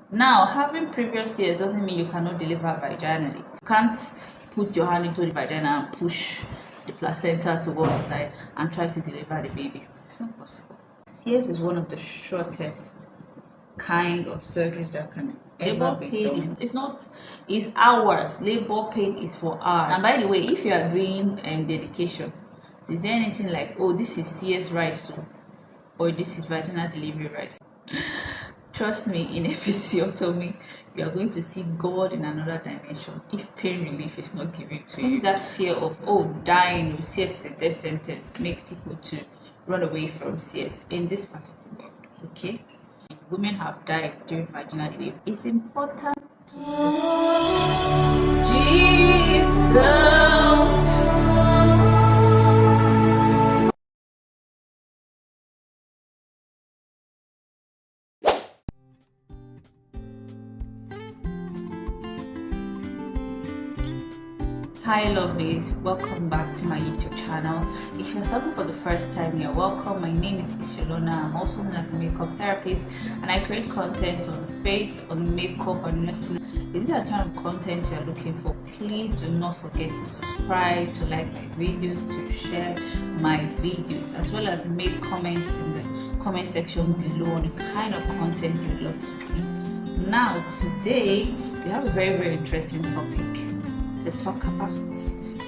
Now, having previous CS doesn't mean you cannot deliver vaginally. You can't put your hand into the vagina and push the placenta to one side and try to deliver the baby. It's not possible. CS is one of the shortest kind of surgeries that can ever be done. It's hours. Labor pain is for hours. And by the way, if you are doing dedication, is there anything like, oh, this is CS rice or this is vaginal delivery rice? Trust me, in a physiotomy, you are going to see God in another dimension if pain relief is not given to you. That fear of, oh, dying or CS death sentence make people to run away from CS in this particular world, okay? If women have died during vaginal delivery, it's important to Jesus. Hi lovelies, welcome back to my YouTube channel. If you're subbing for the first time, you're welcome. My name is Ishelona. I'm also known as a makeup therapist and I create content on faith, on makeup, on nursing. If this is the kind of content you're looking for, please do not forget to subscribe, to like my videos, to share my videos, as well as make comments in the comment section below on the kind of content you'd love to see. Now today we have a very interesting topic to talk about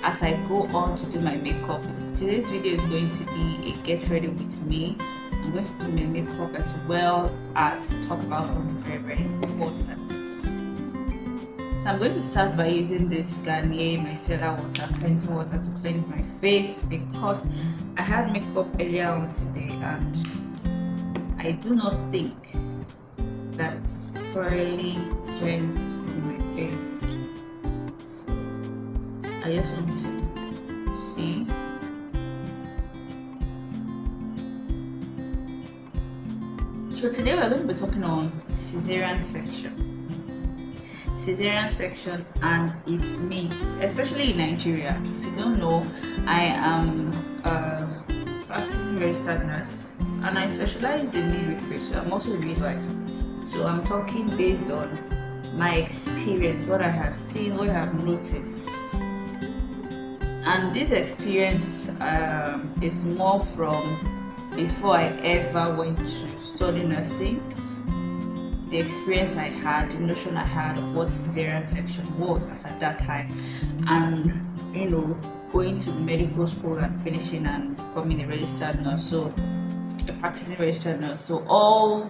as I go on to do my makeup. Today's video is going to be a get ready with me. I'm going to do my makeup as well as talk about something very important. So I'm going to start by using this Garnier micellar water, cleansing water, to cleanse my face because I had makeup earlier on today and I do not think that it's thoroughly cleansed from my face. I just want to see. So today we're going to be talking on Caesarean section and its myths, especially in Nigeria. If you don't know, I am a practicing registered nurse and I specialize in midwifery, so I'm also a midwife. So I'm talking based on my experience, what I have seen, what I have noticed. And this experience is more from before I ever went to study nursing. The experience I had, the notion I had of what Caesarean section was as at that time, and going to medical school and finishing and becoming a registered nurse, so a practicing registered nurse. So all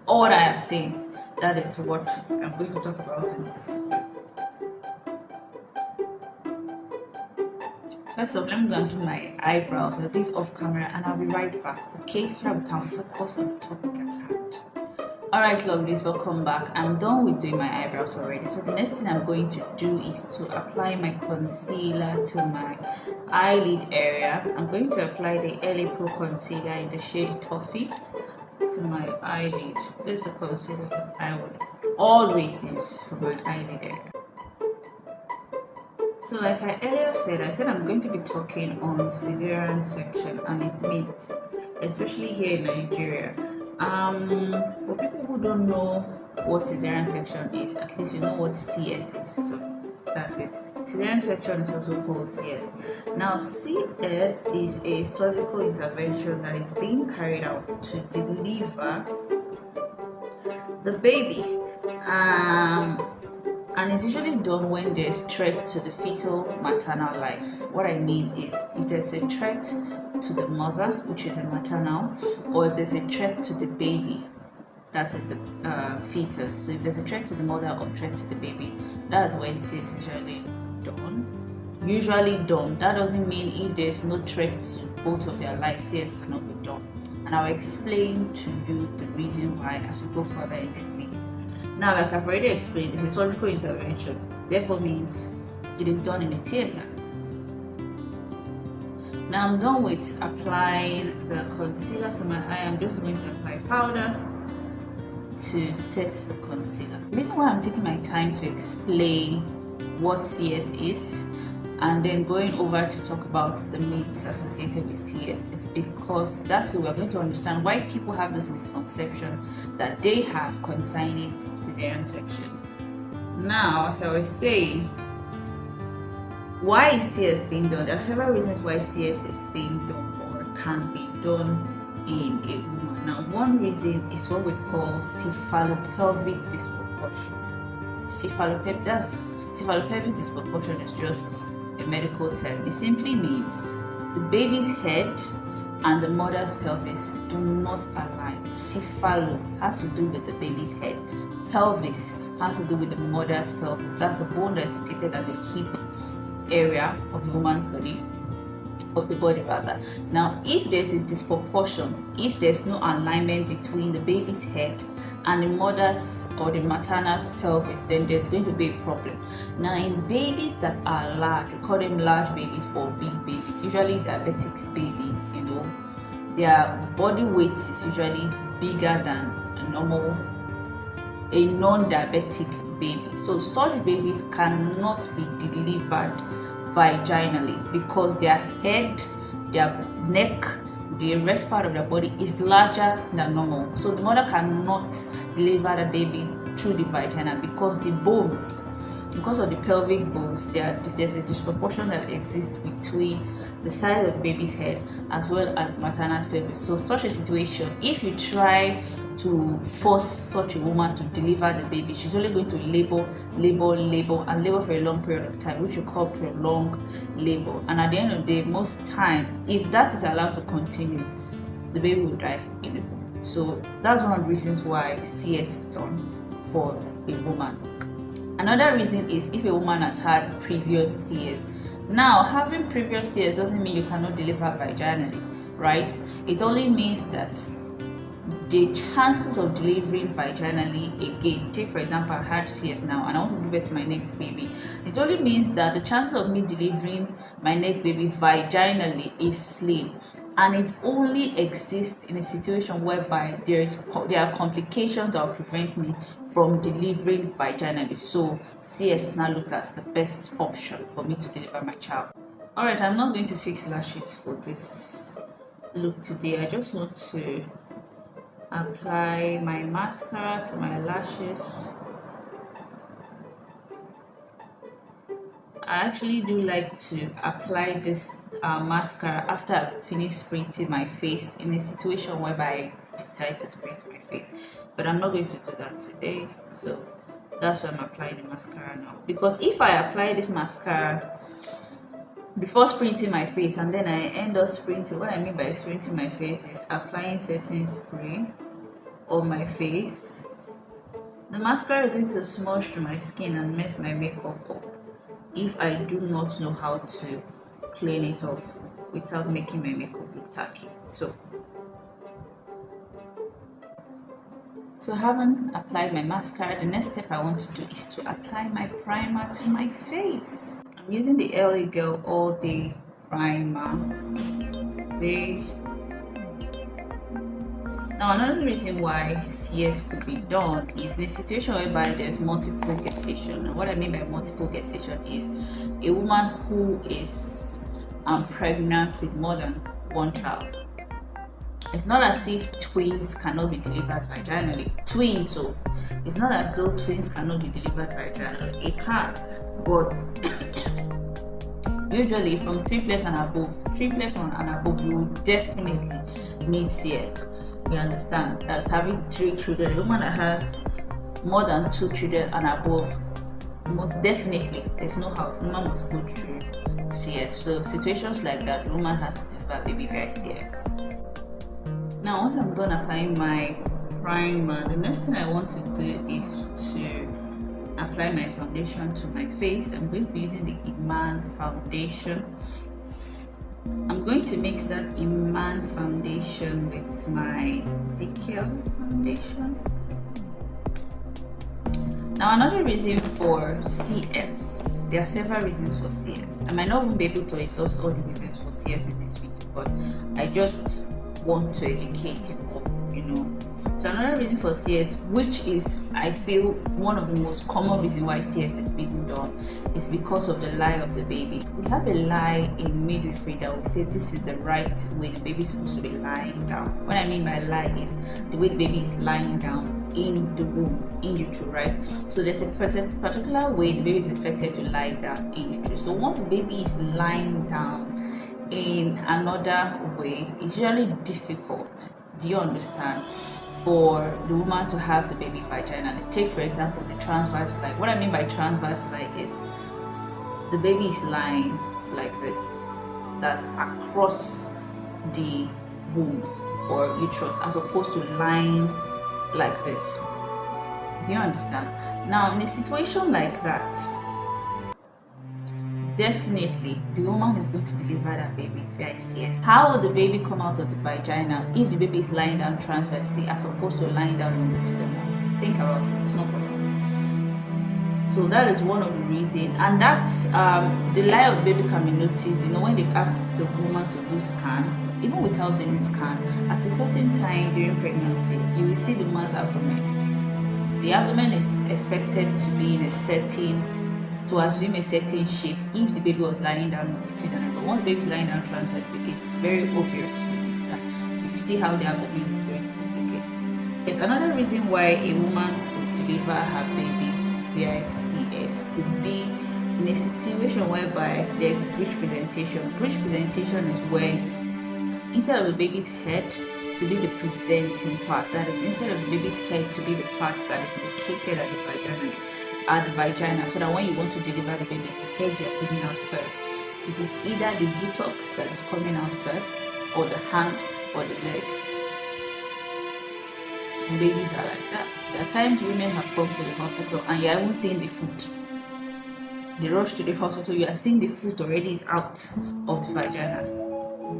what I have seen, that is what I'm going to talk about in this. First off, let me go and do my eyebrows. I'll do it off camera and I'll be right back, okay? So that we can focus on the topic at hand. Alright lovelies, welcome back. I'm done with doing my eyebrows already. So the next thing I'm going to do is to apply my concealer to my eyelid area. I'm going to apply the LA Pro concealer in the shade Toffee to my eyelid. This is the concealer that I would always use for my eyelid area. So like I earlier said, I'm going to be talking on Caesarean section and its myths, especially here in Nigeria. For people who don't know what Caesarean section is, at least you know what CS is. So that's it. Caesarean section is also called CS. Now CS is a surgical intervention that is being carried out to deliver the baby. And it's usually done when there's threat to the fetal maternal life. What I mean is if there's a threat to the mother, which is a maternal, or if there's a threat to the baby, that is the fetus. So if there's a threat to the mother or threat to the baby, that's when CS is usually done. That doesn't mean if there's no threat to both of their lives, CS cannot be done. And I'll explain to you the reason why as we go further in this video. Now, like I've already explained, it's a surgical intervention, therefore means it is done in a theater. Now I'm done with applying the concealer to my eye. I'm just going to apply powder to set the concealer. The reason why I'm taking my time to explain what CS is and then going over to talk about the myths associated with CS is because that way we're going to understand why people have this misconception that they have concerning cesarean section. Now, as I was saying, why is CS being done? There are several reasons why CS is being done or can be done in a woman. Now, one reason is what we call cephalopelvic disproportion. Cephalopelvic disproportion is just a medical term. It simply means the baby's head and the mother's pelvis do not align. Cephalo has to do with the baby's head. Pelvis has to do with the mother's pelvis. That's the bone that is located at the hip area of the woman's body, Now, if there's a disproportion, if there's no alignment between the baby's head and the mother's or the maternal's pelvis, then there's going to be a problem. Now, in babies that are large, we call them large babies or big babies, usually diabetic babies, their body weight is usually bigger than a non-diabetic baby. So such babies cannot be delivered vaginally because their head, their neck, the rest part of their body is larger than normal. So the mother cannot deliver the baby through the vagina because of the pelvic bones, there's a disproportion that exists between the size of the baby's head as well as maternal pelvis. So such a situation, if you try to force such a woman to deliver the baby, she's only going to labor for a long period of time, which we call prolonged labor. And at the end of the day, most time, if that is allowed to continue, the baby will die in the womb. So that's one of the reasons why CS is done for a woman. Another reason is if a woman has had previous CS. Now, having previous CS doesn't mean you cannot deliver vaginally, right? It only means that the chances of delivering vaginally, again, take for example, I had CS now and I want to give birth to my next baby. It only means that the chances of me delivering my next baby vaginally is slim, and it only exists in a situation whereby there are complications that will prevent me from delivering vaginally. So CS is now looked at as the best option for me to deliver my child. Alright, I'm not going to fix lashes for this look today. I just want to apply my mascara to my lashes. I actually do like to apply this mascara after I've finished sprinting my face in a situation whereby I decide to sprint my face, but I'm not going to do that today. So that's why I'm applying the mascara now, because if I apply this mascara before sprinting my face and then I end up sprinting, what I mean by sprinting my face is applying setting spray on my face, the mascara is going to smudge to my skin and mess my makeup up if I do not know how to clean it off without making my makeup look tacky. So having applied my mascara, the next step I want to do is to apply my primer to my face. I'm using the LA Girl All Day Primer today. Now, another reason why CS could be done is in a situation whereby there's multiple gestation. And what I mean by multiple gestation is a woman who is pregnant with more than one child. It's not as if twins cannot be delivered vaginally. So it's not as though twins cannot be delivered vaginally. It can, but usually from triplets and above, you will definitely need CS. You understand? That's having 3 children. A woman that has more than 2 children and above, most definitely, there's no how woman must go through CS. So situations like that, the woman has to deliver baby via CS. Now, once I'm done applying my primer, the next thing I want to do is to apply my foundation to my face. I'm going to be using the Iman foundation. I'm going to mix that Iman foundation with my CHIT foundation. Now, another reason for CS, there are several reasons for CS. I might not even be able to exhaust all the reasons for CS in this video, but I just want to educate you all, So another reason for CS, which is I feel one of the most common reasons why CS is being done, is because of the lie of the baby. We have a lie in midwifery that we say this is the right way the baby is supposed to be lying down. What I mean by lie is the way the baby is lying down in the womb, in utero, right? So there's a particular way the baby is expected to lie down in utero. So once the baby is lying down in another way, it's usually difficult. Do you understand? For the woman to have the baby vagina. Take for example the transverse lie. What I mean by transverse lie is the baby is lying like this, that's across the womb or uterus, as opposed to lying like this. Do you understand? Now in a situation like that, definitely the woman is going to deliver that baby via CS. How will the baby come out of the vagina if the baby is lying down transversely as opposed to lying down to the mom? Think about it. It's not possible. So that is one of the reasons, and that's the lie of the baby can be noticed. When they ask the woman to do scan, even without doing scan, at a certain time during pregnancy, you will see the woman's abdomen. The abdomen is expected to be in a certain, to assume a certain shape if the baby was lying down longitudinally. But once the baby is lying down transversely, it's very obvious. You understand? You see how the abdomen is going. Okay. If another reason why a woman would deliver her baby via CS could be in a situation whereby there's breech presentation. Breech presentation is when instead of the baby's head to be the presenting part, that is, instead of the baby's head to be the part that is located at the vagina, so that when you want to deliver the baby, it's the head you're putting out first. It is either the buttocks that is coming out first, or the hand, or the leg. Some babies are like that. There are times women have come to the hospital and you haven't seen the foot. They rush to the hospital, you are seeing the foot already is out of the vagina.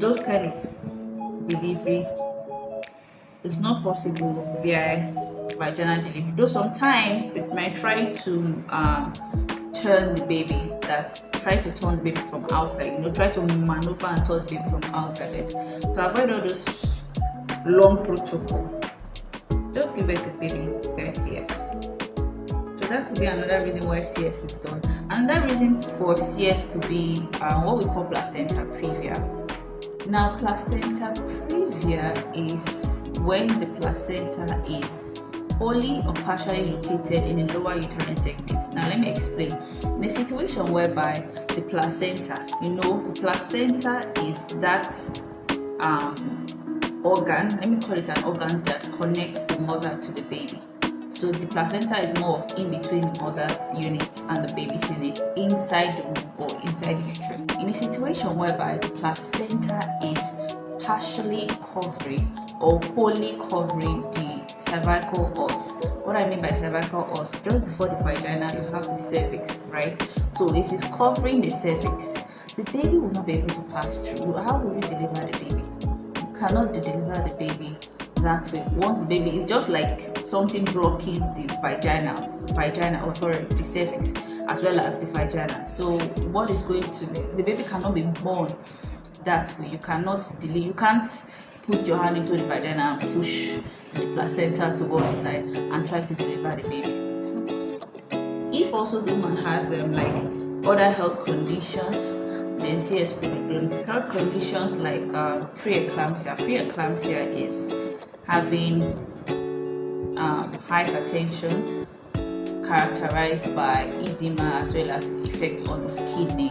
Those kind of delivery is not possible via vaginal delivery, though sometimes it might try to turn the baby, try to turn the baby from outside, try to maneuver and turn the baby from outside. But to avoid all those long protocol, just give birth to baby via CS. So that could be another reason why CS is done. Another reason for CS could be what we call placenta previa. Now placenta previa is when the placenta is wholly or partially located in the lower uterine segment. Now let me explain. In a situation whereby the placenta, the placenta is that organ, let me call it an organ that connects the mother to the baby. So the placenta is more of in between the mother's unit and the baby's unit, inside the womb or inside the uterus. In a situation whereby the placenta is partially covering or wholly covering the cervical os. What I mean by cervical os, just before the vagina you have the cervix, right? So if it's covering the cervix, the baby will not be able to pass through. How will you deliver the baby? You cannot deliver the baby that way. Once the baby is just like something blocking the the cervix as well as the vagina. So what is going to be, the baby cannot be born that way. You cannot delay, you can't put your hand into the vagina and push the placenta to go inside and try to deliver the baby. It's not possible. If also the woman has like other health conditions, then CS could be done. Health conditions like preeclampsia. Preeclampsia is having hypertension characterized by edema as well as its effect on the kidney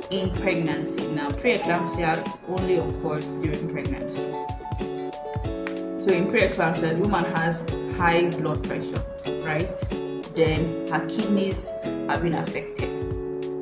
in pregnancy. Now preeclampsia only occurs during pregnancy. So in preeclampsia, the woman has high blood pressure, right? Then her kidneys have been affected.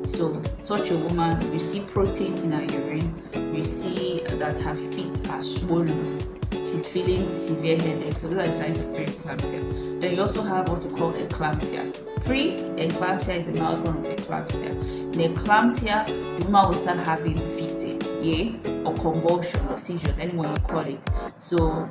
So such a woman, you see protein in her urine, you see that her feet are swollen, she's feeling severe headache. So those are the signs of preeclampsia. Then you also have what we call eclampsia. Pre-eclampsia is a mild form of eclampsia. In eclampsia, the woman will start having fitting, or convulsion or seizures, anyone you call it. So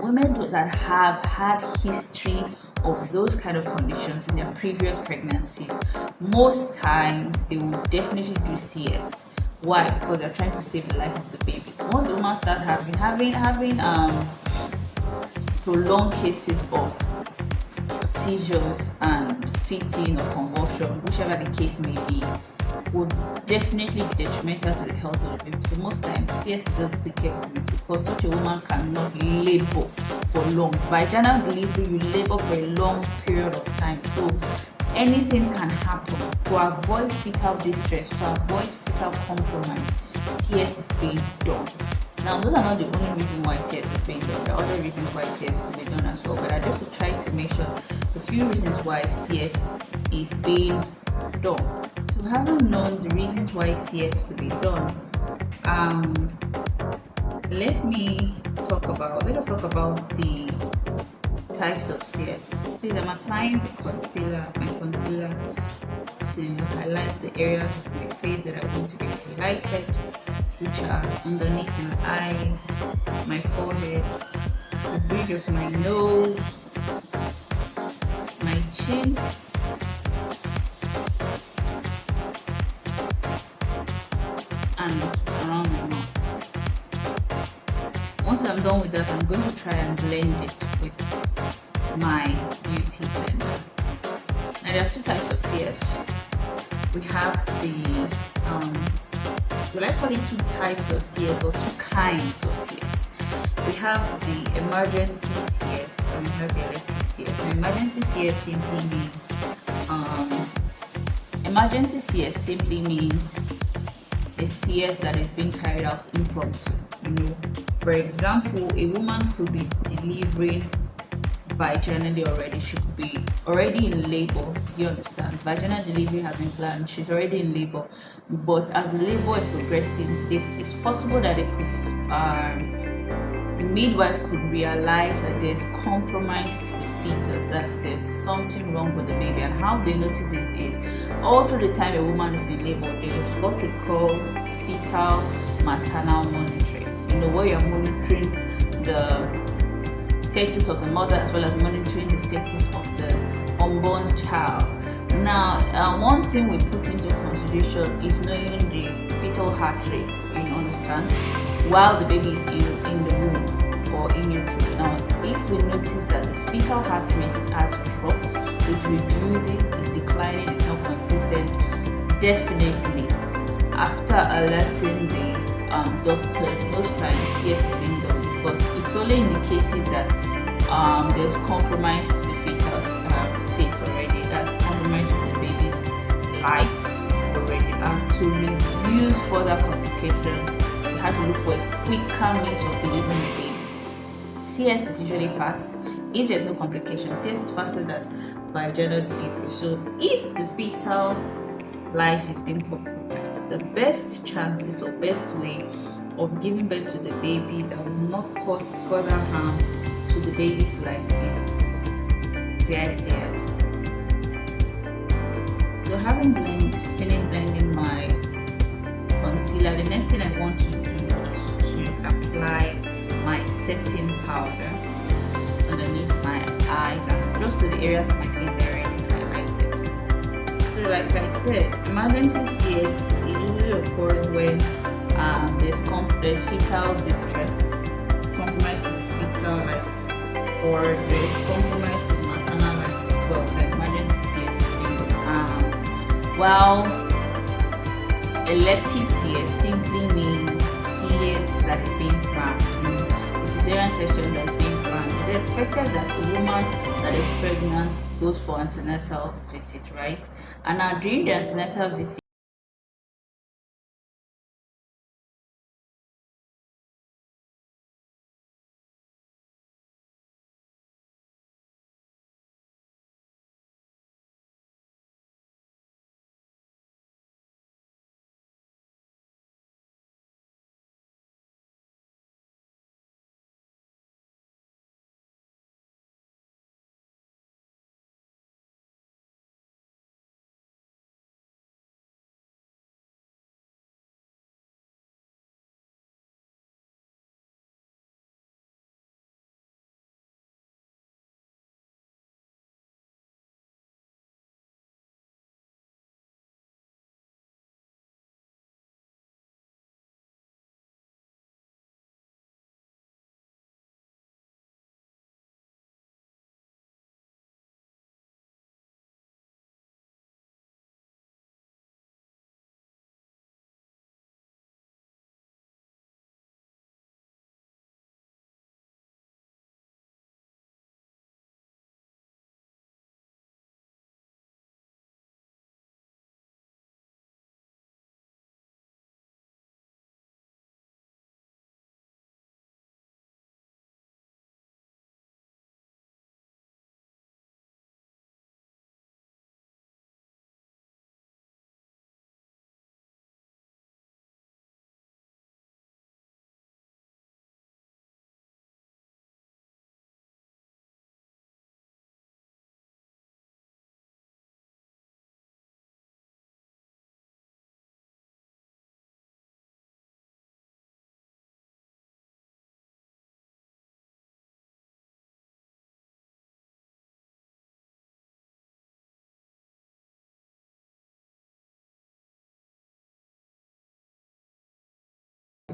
women that have had history of those kind of conditions in their previous pregnancies, most times they will definitely do CS. Why? Because they're trying to save the life of the baby. Once the woman starts having prolonged cases of seizures and fainting or convulsion, whichever the case may be, would definitely be detrimental to the health of the baby. So most times CS is just quick because such a woman cannot labor for long. Vaginal delivery, you labor for a long period of time. So anything can happen. To avoid fetal distress, to avoid fetal compromise, CS is being done. Now, those are not the only reasons why CS is being done. There are other reasons why CS could be done as well. But I just try to make sure the few reasons why CS is being done. So, having known the reasons why CS could be done, let us talk about the types of CS. Please, I'm applying my concealer to highlight the areas of my face that I want to be highlighted, which are underneath my eyes, my forehead, the bridge of my nose, my chin, and around my mouth. Once I'm done with that, I'm going to try and blend it with my beauty blender. Now there are two types of CS. We have the well, I call it two types of CS or two kinds of CS. We have the emergency CS and we have the elective CS. Now, emergency CS simply means a CS that is being carried out impromptu. For example, a woman could be delivering vaginally already. She could be already in labor. Do you understand? Vaginal delivery has been planned. She's already in labor, but as the labor is progressing, it's possible that the midwife could realize that there's compromise to the fetus, that there's something wrong with the baby. And how they notice this is all through the time a woman is in labor, there's what we call fetal maternal monitoring. Where you're monitoring the status of the mother as well as monitoring the status of the unborn child. Now, one thing we put into consideration is knowing the fetal heart rate, you understand, while the baby is in the womb or in utero. Now, if we notice that the fetal heart rate has dropped, is reducing, is declining, is not consistent, definitely after alerting the doctor, most times CS is being done, because it's only indicative that there's compromise to the fetal state already. That's compromise to the baby's life already. And to reduce further complication, we have to look for a quicker means of delivering the baby. CS is usually fast. If there's no complication, CS is faster than vaginal delivery. So if the fetal life is being compromised, the best chances or best way of giving birth to the baby that will not cause further harm to the baby's life is VICS. So having finished blending my concealer, the next thing I want to do is to apply my setting powder underneath my eyes and close to the areas of my face that are already highlighted. So like I said, emergency CS usually occurs when there's fetal distress, compromise to the fetal life, or there's compromise to the maternal life. Well, the emergency CS is being done. While elective CS simply means CS that is being planned. The Caesarean section that is being planned. It is expected that a woman that is pregnant goes for antenatal visit, right? And now during the antenatal visit,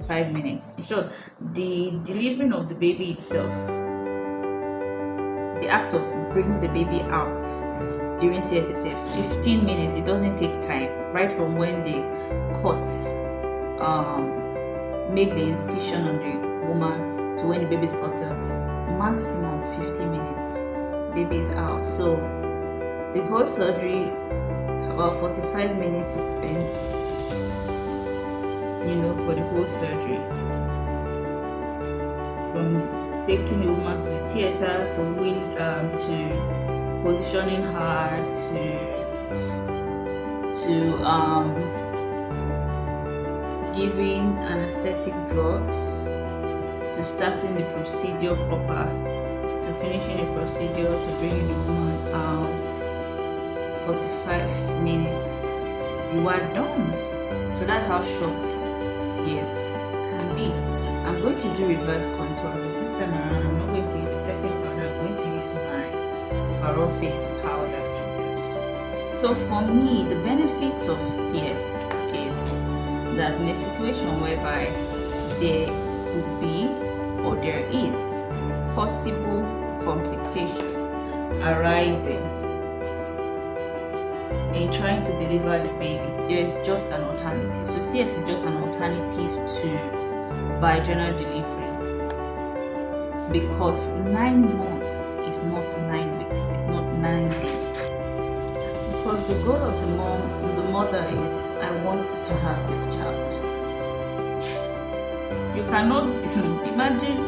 45 minutes. In short, the delivering of the baby itself, the act of bringing the baby out during CS is 15 minutes. It doesn't take time, right from when they cut, make the incision on the woman to when the baby is brought out. Maximum 15 minutes, baby is out. So the whole surgery, about 45 minutes is spent, for the whole surgery, from taking the woman to the theater to positioning her to giving anesthetic drugs, to starting the procedure proper, to finishing the procedure, to bringing the woman out. 45 minutes, you are done. So that's how short CS can be. I'm going to do reverse contouring this time around. I'm not going to use a second powder. I'm going to use my Barrow face powder. So for me, the benefits of CS is that in a situation whereby there could be or there is possible complication arising in trying to deliver the baby, there is just an alternative. So CS is just an alternative to vaginal delivery, because 9 months is not 9 weeks, it's not 9 days. Because the goal of the mother is, I want to have this child. You cannot imagine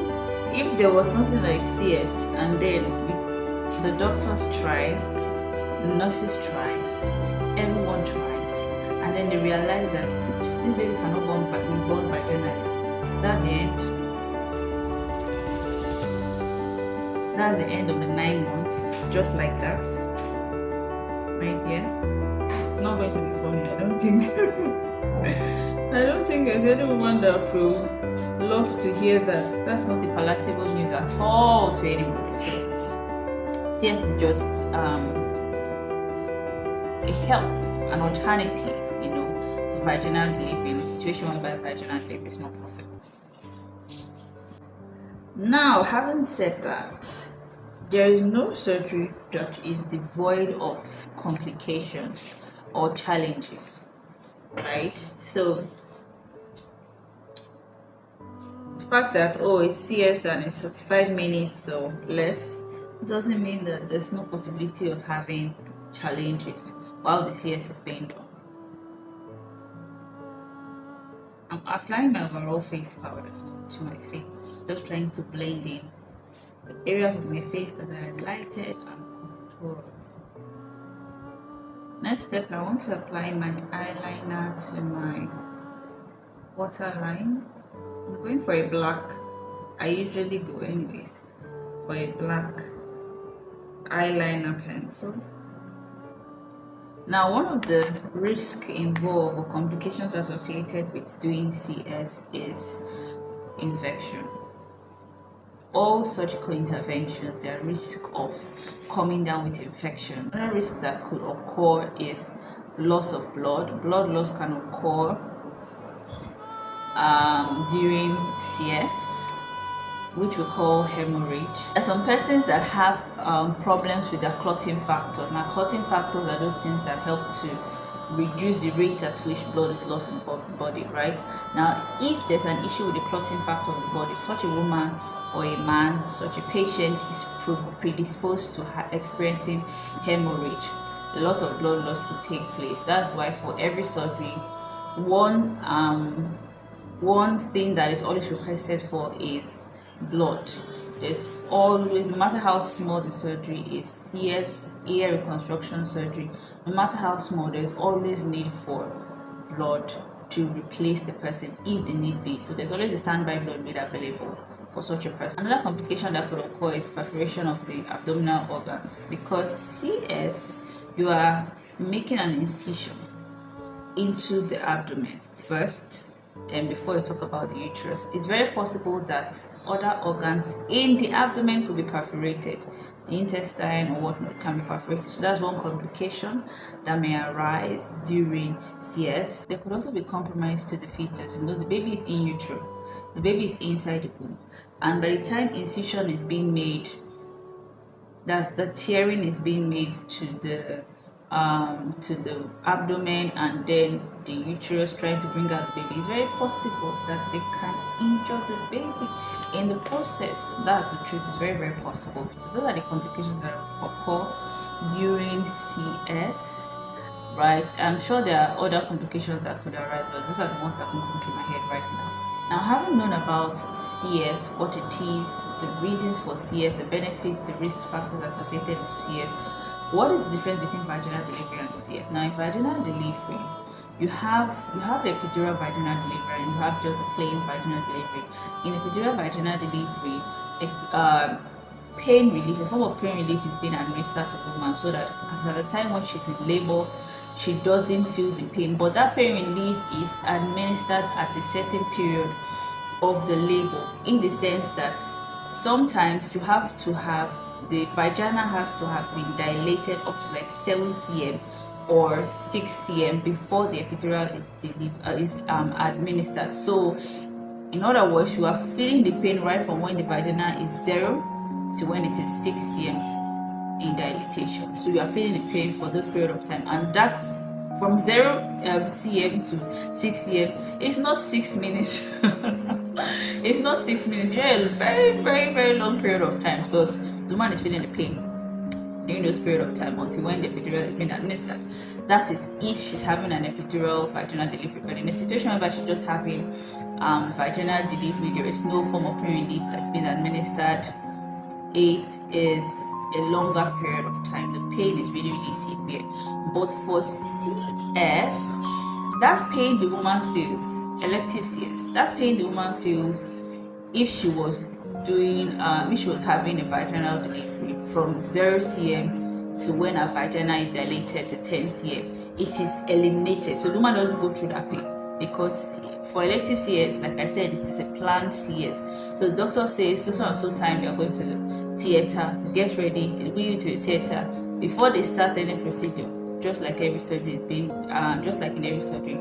if there was nothing like CS and then the doctors try, the nurses try, everyone tries, and then they realize that this baby cannot be born vaginally. That's the end. That's the end of the 9 months, just like that. Right here. It's not going to be funny, I don't think. I don't think there's any woman that will love to hear that. That's not a palatable news at all to anybody. So CS is just a help, an alternative, to vaginal delivery in a situation whereby vaginal delivery is not possible. Now, having said that, there is no surgery that is devoid of complications or challenges, right? So the fact that it's CS and it's 45 minutes or less doesn't mean that there's no possibility of having challenges while the CS is being done. I'm applying my overall face powder to my face, just trying to blend in the areas of my face that I highlighted and contour. Next step, I want to apply my eyeliner to my waterline. I'm going for a black. I usually go anyways for a black eyeliner pencil. Now, one of the risks involved or complications associated with doing CS is infection. All surgical interventions, there are risk of coming down with infection. Another risk that could occur is loss of blood. Blood loss can occur during CS, which we call hemorrhage. There are some persons that have problems with their clotting factors. Now, clotting factors are those things that help to reduce the rate at which blood is lost in the body, right? Now, if there's an issue with the clotting factor of the body, such a woman or a man, such a patient is predisposed to experiencing hemorrhage. A lot of blood loss could take place. That's why for every surgery, one thing that is always requested for is blood. There's always, no matter how small the surgery is, CS, ear reconstruction surgery, no matter how small, there's always need for blood to replace the person if the need be. So there's always a standby blood made available for such a person. Another complication that could occur is perforation of the abdominal organs. Because CS, you are making an incision into the abdomen first, and before you talk about the uterus, it's very possible that other organs in the abdomen could be perforated. The intestine or whatnot can be perforated. So that's one complication that may arise during CS. There could also be compromise to the fetus. You know, the baby is in utero, the baby is inside the womb, and by the time incision is being made, that's the tearing is being made to the abdomen and then the uterus trying to bring out the baby, it's very possible that they can injure the baby in the process. That's the truth. It's very, very possible. So those are the complications that occur during CS, right? I'm sure there are other complications that could arise, but these are the ones that can come to my head right now. Now, having known about CS, what it is, the reasons for CS, the benefit, the risk factors associated with CS, what is the difference between vaginal delivery and CS? Now, in vaginal delivery, you have the epidural vaginal delivery and you have just the plain vaginal delivery. In epidural vaginal delivery, pain relief, a form of pain relief is being administered to the woman so that at the time when she's in labor, she doesn't feel the pain. But that pain relief is administered at a certain period of the labor, in the sense that sometimes you have to have the vagina has to have been dilated up to like 7 cm or 6 cm before the epidural is administered. So in other words, you are feeling the pain right from when the vagina is 0 to when it is 6 cm in dilatation. So you are feeling the pain for this period of time, and that's from 0 cm to 6 cm. It's not 6 minutes. It's not 6 minutes. You're a very, very, very long period of time, but the woman is feeling the pain during this period of time until when the epidural is being administered. That is if she's having an epidural vaginal delivery. But in a situation where she's just having vaginal delivery, there is no form of pain relief that's been administered, it is a longer period of time. The pain is really, really severe. But for CS, that pain the woman feels, elective CS, that pain the woman feels if she was if she was having a vaginal delivery from 0 cm to when her vagina is dilated to 10 cm, it is eliminated. So the woman doesn't go through that pain, because for elective CS, like I said, it is a planned CS. So the doctor says so and so time you're going to the theater, get ready, they'll bring you to the theater. Before they start any procedure, just like every surgery is being just like in every surgery,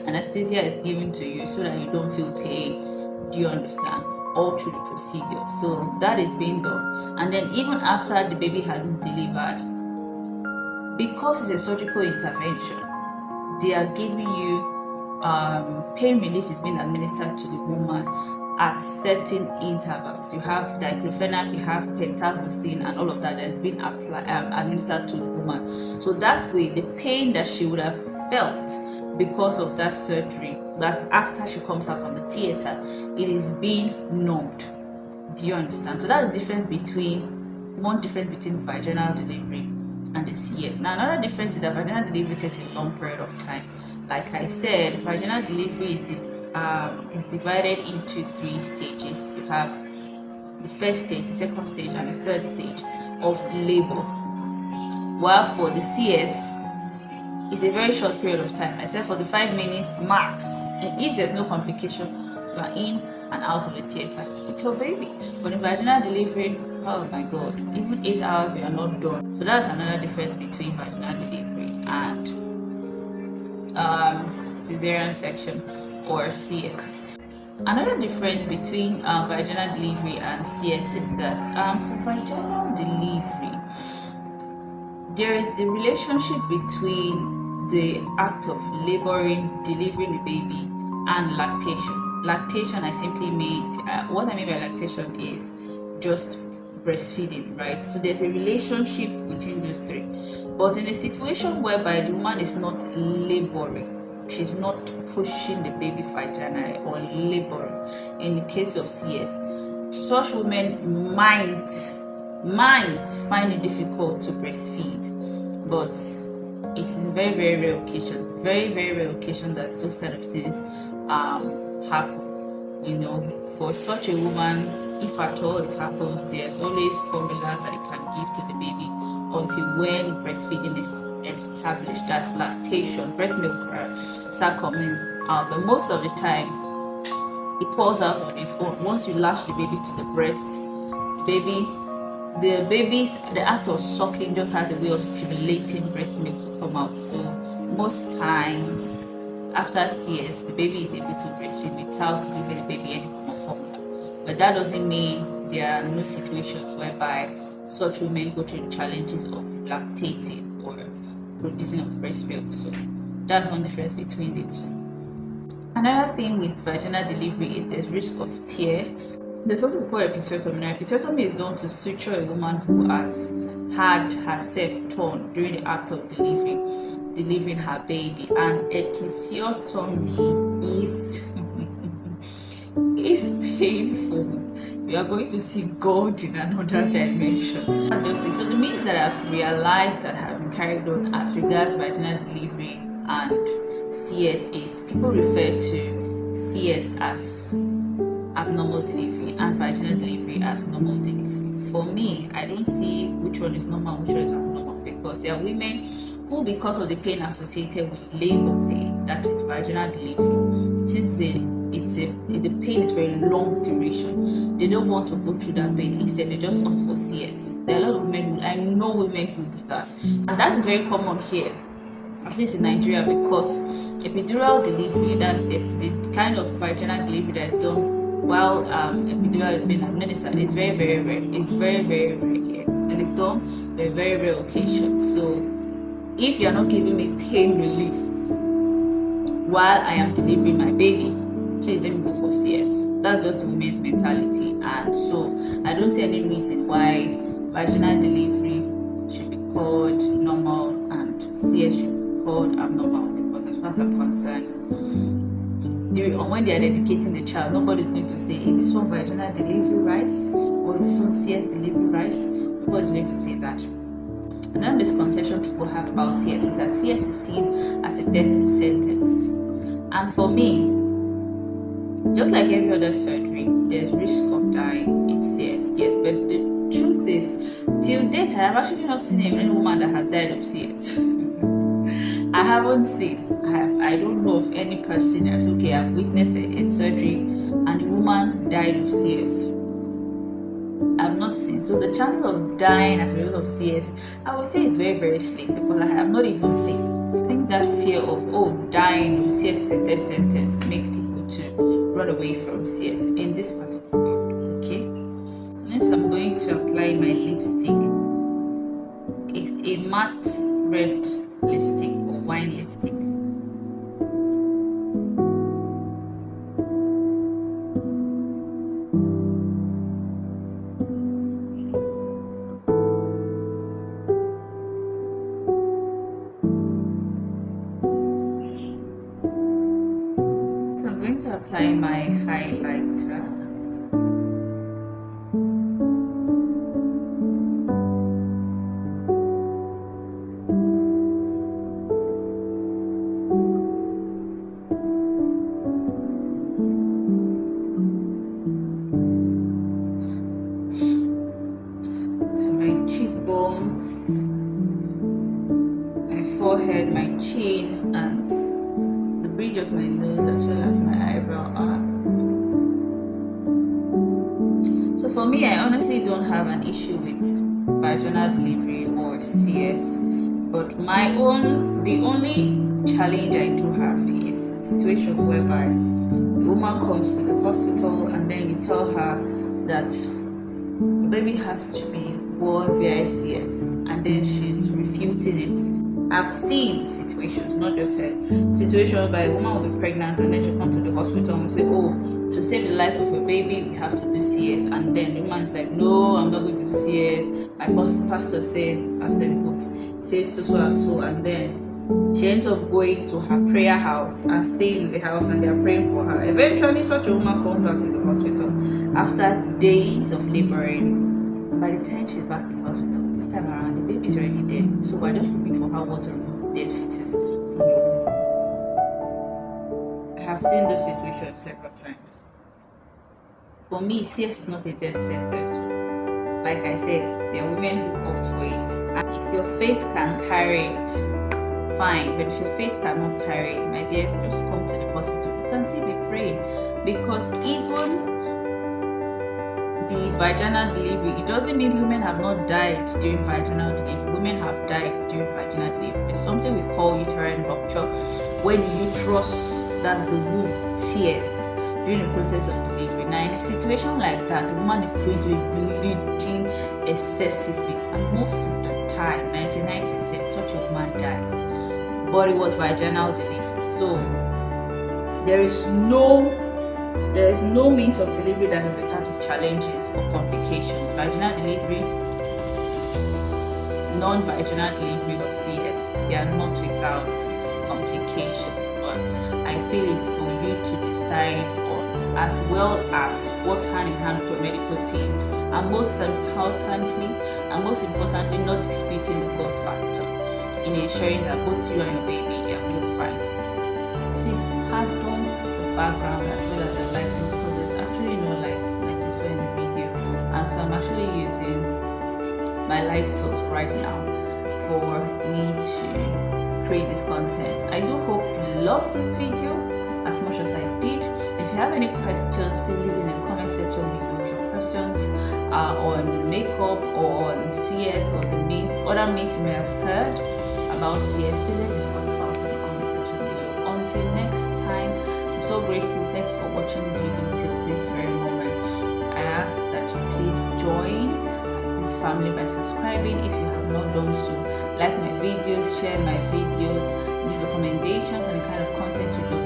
anesthesia is given to you so that you don't feel pain. Do you understand? All through the procedure. So that is being done. And then even after the baby has been delivered, because it's a surgical intervention, they are giving you pain relief is being administered to the woman at certain intervals. You have diclofenac, you have pentazocine, and all of that has been administered to the woman. So that way, the pain that she would have felt because of that surgery, that's after she comes out from the theater, it is being numbed. Do you understand? So that's the difference between vaginal delivery and the CS. Now another difference is that vaginal delivery takes a long period of time. Like I said, vaginal delivery is divided into 3 stages. You have the first stage, the second stage, and the third stage of labor. While for the CS, it's a very short period of time, except for the 5 minutes max. And if there's no complication, you are in and out of the theater with your baby. But in vaginal delivery, oh my god, even 8 hours you are not done. So that's another difference between vaginal delivery and Caesarean section or CS. Another difference between vaginal delivery and CS is that for vaginal delivery, there is the relationship between the act of laboring, delivering the baby, and lactation. Lactation, I simply mean, what I mean by lactation is just breastfeeding, right? So there's a relationship between those 3. But in a situation whereby the woman is not laboring, she's not pushing the baby vagina or laboring, in the case of CS, such women might find it difficult to breastfeed, but it's in very, very rare occasion, very, very rare occasion that those kind of things happen. You know, for such a woman, if at all it happens, there's always formulas that it can give to the baby until when breastfeeding is established. That's lactation, breast milk start coming out, but most of the time it pours out on its own. Once you latch the baby to the breast, the act of sucking just has a way of stimulating breast milk to come out. So most times after CS, the baby is able to breastfeed without giving the baby any form of formula. But that doesn't mean there are no situations whereby such women go through the challenges of lactating or producing of breast milk. So that's one difference between the two. Another thing with vaginal delivery is there's risk of tear. There's something we call episiotomy. Now, episiotomy is done to suture a woman who has had herself torn during the act of delivering her baby. And episiotomy is painful. You are going to see God in another dimension. So the means that I've realized that have been carried on as regards vaginal delivery and CS is people refer to CS as abnormal delivery and vaginal delivery as normal delivery. For me, I don't see which one is normal and which one is abnormal, because there are women who, because of the pain associated with labor pain, that is vaginal delivery, since the pain is very long duration, they don't want to go through that pain. Instead, they just opt for CS. There are a lot of women I know women who do that, and that is very common here, at least in Nigeria, because epidural delivery, that's the kind of vaginal delivery that is done while epidural is being administered, is very, very rare. It's very, very rare here, and it's done on a very rare occasion. So if you are not giving me pain relief while I am delivering my baby, please let me go for CS. That's just the women's mentality, and so I don't see any reason why vaginal delivery should be called normal and CS should be called abnormal, because as far as I'm concerned, when they are dedicating the child, nobody's going to say, is this one vaginal delivery rice or is this one CS delivery rice? Nobody's going to say that. Another misconception people have about CS is that CS is seen as a death sentence. And for me, just like every other surgery, there's risk of dying in CS, yes, but the truth is, till date, I have actually not seen any woman that has died of CS. I haven't seen. I don't know of any person that's okay. I've witnessed a surgery and the woman died of CS. I've not seen. So the chances of dying as a result of CS, I would say it's very, very slim, because I have not even seen. I think that fear of dying with CS is a death sentence make people to run away from CS in this part of the world. Okay. Next, I'm going to apply my lipstick. It's a matte red lipstick or wine lipstick. So I'm going to apply my highlighter. Cheekbones, my forehead, my chin, and the bridge of my nose, as well as my eyebrow arc. So for me, I honestly don't have an issue with vaginal delivery or CS, but the only challenge I do have is a situation whereby the woman comes to the hospital and then you tell her that the baby has to be born via CS, and then she's refuting it. I've seen situations, not just her, situations by a woman will be pregnant and then she'll come to the hospital and say, to save the life of a baby, we have to do CS. And then the woman's like, no, I'm not going to do CS. My pastor said, says so and so, and then she ends up going to her prayer house and staying in the house, and they are praying for her. Eventually, such a woman comes back to the hospital after days of laboring. By the time she's back in the hospital, this time around, the baby's already dead. So we're just looking for how to remove dead fetus from your womb. I have seen those situations several times. For me, CS is not a death sentence. Like I said, there are women who opt for it. And if your faith can carry it fine. But if your faith cannot carry it, my dear, just come to the hospital. You can still be praying, because even the vaginal delivery, it doesn't mean women have not died during vaginal delivery. Women have died during vaginal delivery. There's something we call uterine rupture, where the uterus, that's the womb, tears during the process of delivery. Now, in a situation like that, the woman is going to be bleeding excessively, and most of the time, 99%, such a woman dies. But it was vaginal delivery, so there is no means of delivery that is without its challenges or complications. Vaginal delivery, non-vaginal delivery or CS, they are not without complications. But I feel it's for you to decide on, as well as work hand in hand with your medical team, and most importantly, not disputing the God factor in ensuring that both you and your baby are both fine. Please pardon the background as well as the lighting, because there's actually no light like you saw in the video, and so I'm actually using my light source right now for me to create this content. I do hope you loved this video as much as I did. If you have any questions, please leave in the comment section below. If your questions are on makeup or on CS or the myths, other myths you may have heard about CS, please let's discuss about it in the comment section below. Until next time, I'm so grateful. Thank you for watching this video till this very moment. I ask that you please join this family by subscribing if you have not done so. Like my videos, share my videos, leave recommendations and the kind of content you